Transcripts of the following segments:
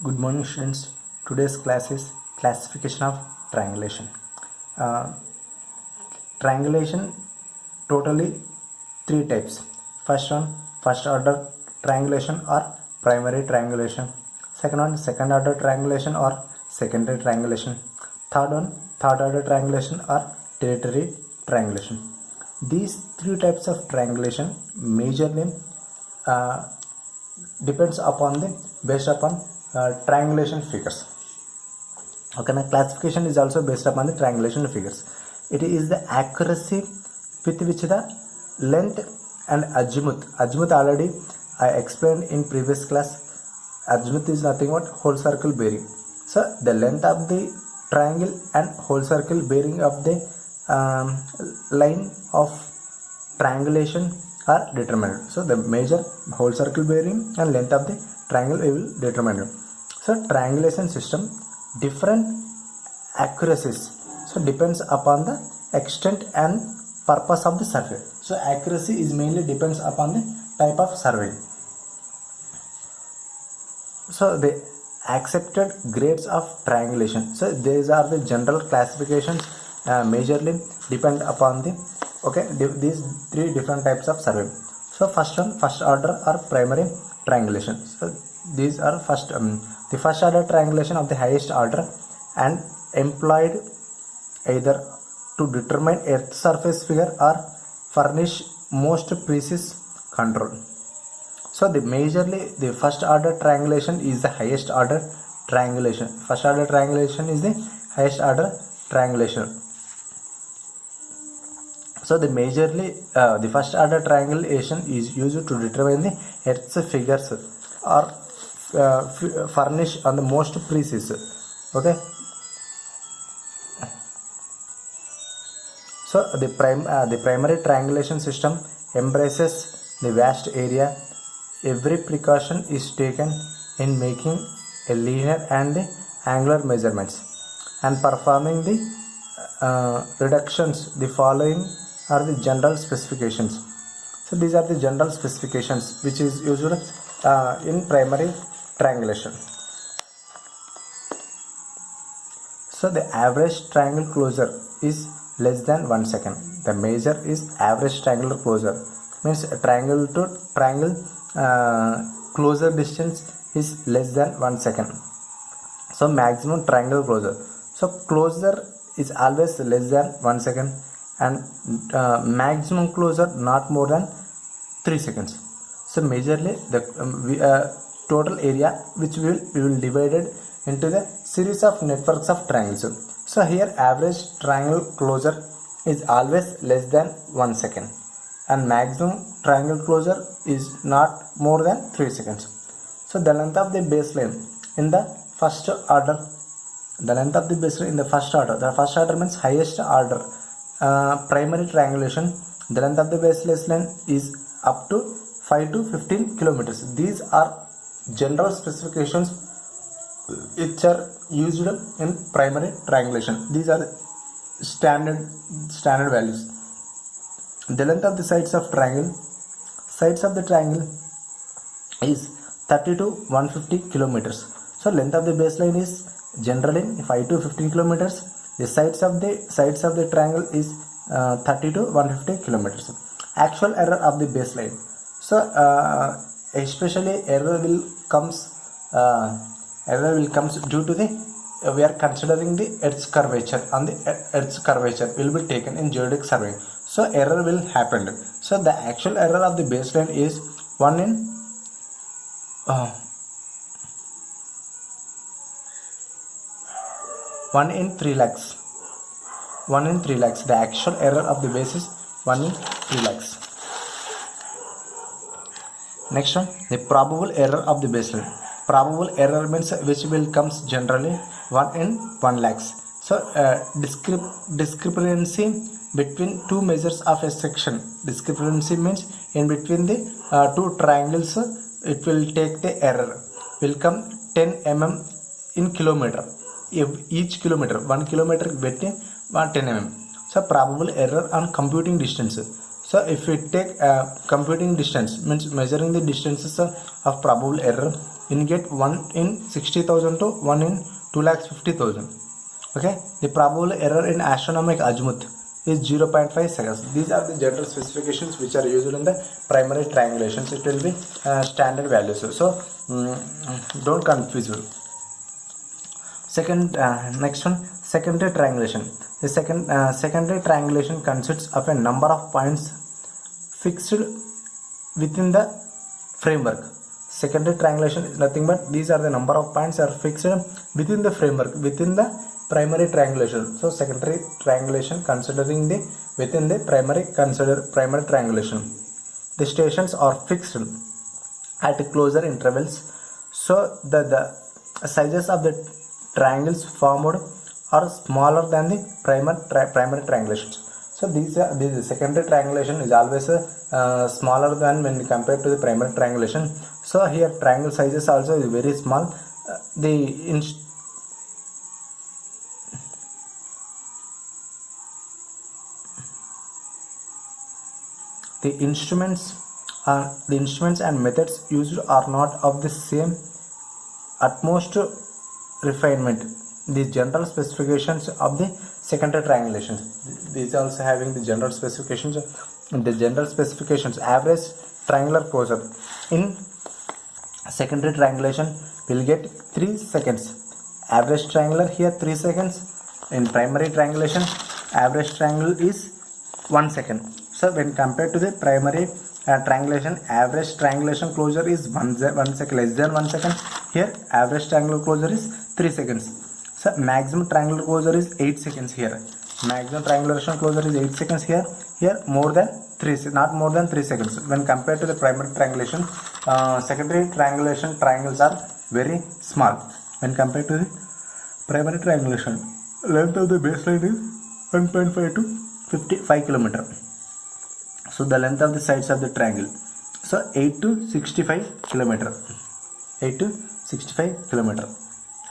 Good morning, students. Today's class is classification of triangulation. Triangulation totally three types. First one, first order triangulation or primary triangulation. Second one, second order triangulation or secondary triangulation. Third one, third order triangulation or tertiary triangulation. These three types of triangulation majorly depends upon based upon triangulation figures. Okay, now classification is also based upon the triangulation figures. It is the accuracy with which the length and azimuth already I explained in previous class. Azimuth is nothing but whole circle bearing. So the length of the triangle and whole circle bearing of the line of triangulation are determined. So the measure whole circle bearing and length of the triangle will determine it. So triangulation system different accuracies. So depends upon the extent and purpose of the survey. So accuracy is mainly depends upon the type of survey. So the accepted grades of triangulation. So these are the general classifications majorly depend upon the these three different types of survey. So first one, first order or primary triangulation. So these are the first order triangulation of the highest order and employed either to determine earth surface figure or furnish most precise control. So the majorly the first order triangulation is the highest order triangulation. First order triangulation is the highest order triangulation. So the majorly the first order triangulation is used to determine the earth's figures or furnish on the most precise. Okay. So the primary triangulation system embraces the vast area. Every precaution is taken in making a linear and the angular measurements and performing the reductions. The following are the general specifications. So these are the general specifications which is used in primary triangulation. So the average triangle closure is less than 1 second. The measure is average triangular closure, means triangle to triangle closure distance is less than 1 second. So maximum triangle closure. So closure is always less than 1 second and maximum closure not more than 3 seconds. So majorly the total area which we will divide it into the series of networks of triangles. So here average triangle closure is always less than 1 second and maximum triangle closure is not more than 3 seconds. So the length of the baseline in the first order, the length of the baseline in the first order means highest order primary triangulation, the length of the baseline is up to 5 to 15 kilometers. These are general specifications which are used in primary triangulation. These are standard values. The length of the sides of the triangle is 30 to 150 kilometers. So length of the baseline is generally 5 to 15 kilometers. The sides of the triangle is 30 to 150 kilometers. Actual error of the baseline. So especially error will comes due to the we are considering the Earth's curvature, and the Earth's curvature will be taken in geodetic survey. So error will happen. So the actual error of the baseline is 1 in 3 lakhs. 1 in 3 lakhs. The actual error of the base is 1 in 3 lakhs. Next one, the probable error of the baseline. Probable error means which will comes generally 1 in 1 lakhs. So discrepancy between two measures of a section. Discrepancy means in between the two triangles it will take the error. Will come 10 mm in kilometer. Each kilometer, 1 kilometer between 10 mm. So probable error on computing distance. So if we take computing distance means measuring the distances of probable error in get 1 in 60,000 to 1 in 2,50,000. Okay, the probable error in astronomical azimuth is 0.5 seconds. These are the general specifications which are used in the primary triangulations. It will be standard values. So don't confuse you. Next one, secondary triangulation. The secondary triangulation consists of a number of points fixed within the framework. Secondary triangulation is nothing but these are the number of points are fixed within the framework, within the primary triangulation. So secondary triangulation considering the within the primary triangulation. The stations are fixed at closer intervals. So the sizes of the triangles formed are smaller than the primary triangulations. So this secondary triangulation is always smaller than when compared to the primary triangulation. So here triangle sizes also is very small. The instruments and methods used are not of the same utmost refinement. The general specifications of the secondary triangulation. These also having the general specifications. Average triangular closure in secondary triangulation will get 3 seconds. Average triangular here 3 seconds. In primary triangulation, average triangle is 1 second. So when compared to the primary triangulation, average triangulation closure is 1 second, less than 1 second. Here average triangular closure is 3 seconds. So maximum triangular closure is 8 seconds here. Maximum triangulation closure is 8 seconds here. Here more than 3, not more than 3 seconds. When compared to the primary triangulation, secondary triangulation triangles are very small. When compared to the primary triangulation, length of the baseline is 1.5 to 55 kilometer. So the length of the sides of the triangle, so 8 to 65 kilometer. 8 to 65 kilometer.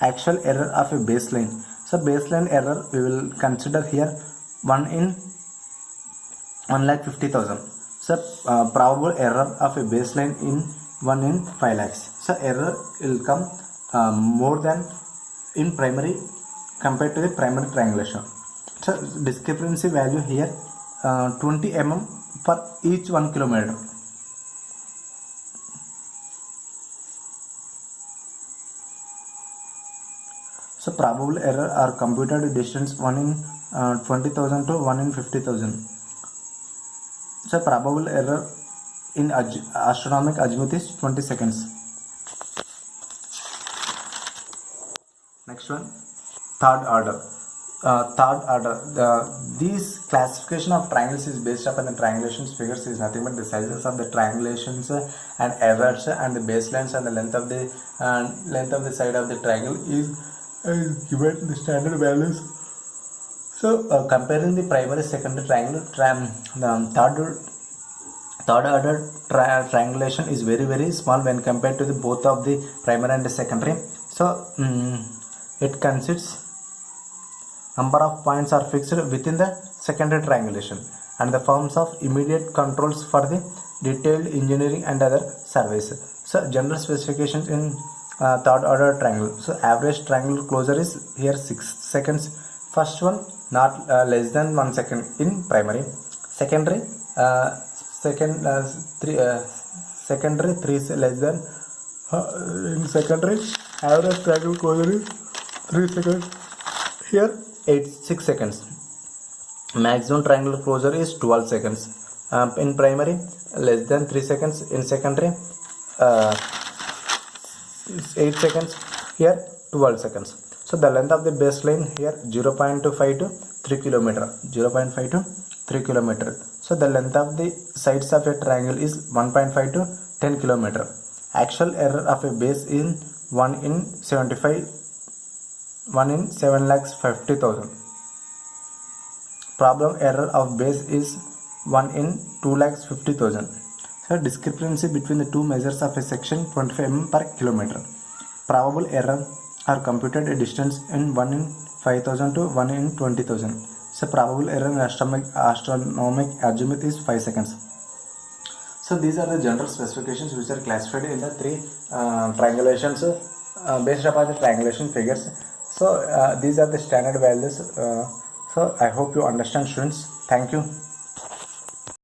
Actual error of a baseline. So baseline error we will consider here 1 in 1,50,000. So probable error of a baseline in 1 in 5 lakhs. So error will come more than in primary compared to the primary triangulation. So discrepancy value here 20 mm for each 1 kilometer. So probable error are computed distance 1 in 20,000 to 1 in 50,000. So probable error in astronomical azimuth is 20 seconds. Next one, third order. These classification of triangles is based upon the triangulations figures is nothing but the sizes of the triangulations and errors and the baselines and the length of the side of the triangle is given the standard values. So comparing the primary secondary triangle, third order triangulation is very small when compared to the both of the primary and the secondary. So it consists number of points are fixed within the secondary triangulation and the forms of immediate controls for the detailed engineering and other surveys. So general specifications in third order triangle. So average triangular closure is here 6 seconds. First one not less than 1 second in primary. Secondary secondary 3 less than in secondary. Average triangular closure is 3 seconds. Here 6 seconds. Maximum triangular closure is 12 seconds. In primary less than 3 seconds. In secondary 8 seconds. Here 12 seconds. So the length of the baseline here 0.5 to 3 kilometer. 0.5 to 3 kilometer. So the length of the sides of a triangle is 1.5 to 10 kilometer. Actual error of a base in 1 in 7,50,000. Problem error of base is 1 in 2,50,000. So discrepancy between the two measures of a section 25 mm per kilometer. Probable error are computed a distance in 1 in 5,000 to 1 in 20,000. So probable error in astronomic azimuth is 5 seconds. So So these are the general specifications which are classified in the three triangulations based upon the triangulation figures. So these are the standard values. So I hope you understand, students. Thank you.